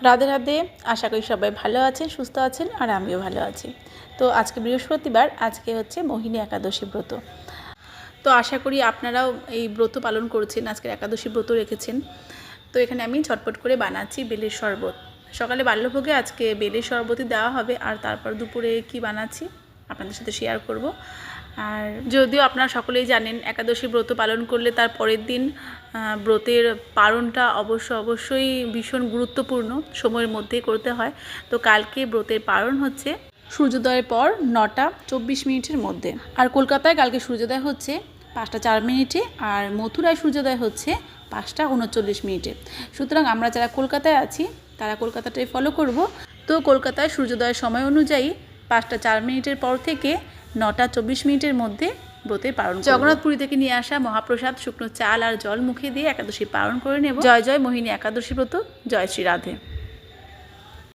রাধে রাধে। আশা করি সবাই ভালো আছেন, সুস্থ আছেন, আর আমিও ভালো আছি। তো আজকে বৃহস্পতিবার, আজকে হচ্ছে মোহিনী একাদশী ব্রত। তো আশা করি আপনারাও এই ব্রত পালন করছেন, আজকের একাদশী ব্রত রেখেছেন। তো এখানে আমি ঝটপট করে বানাচ্ছি বেলের শরবত। সকালে বাল্যভোগে আজকে বেলের শরবতই দেওয়া হবে, আর তারপর দুপুরে কি বানাচ্ছি আপনাদের সাথে শেয়ার করব। আর যদিও আপনারা সকলেই জানেন, একাদশী ব্রত পালন করলে তার পরের দিন ব্রতের পারণটা অবশ্যই ভীষণ গুরুত্বপূর্ণ সময়ের মধ্যেই করতে হয়। তো কালকে ব্রতের পারণ হচ্ছে সূর্যোদয়ের পর 9টা 24 মিনিটের মধ্যে। আর কলকাতায় কালকে সূর্যোদয় হচ্ছে 5টা 4 মিনিটে, আর মথুরায় সূর্যোদয় হচ্ছে 5টা 39 মিনিটে। সুতরাং আমরা যারা কলকাতায় আছি তারা কলকাতাটাই ফলো করব। তো কলকাতায় সূর্যোদয়ের সময় অনুযায়ী 5টা 4 মিনিটের পর থেকে 9টা 24 মিনিটের মধ্যে ব্রতের পালন। জগন্নাথপুরী থেকে নিয়ে আসা মহাপ্রসাদ শুকনো চাল আর জল মুখে দিয়ে একাদশী পালন করে নেব। জয় জয় মোহিনী একাদশী ব্রত, জয় শ্রী রাধে।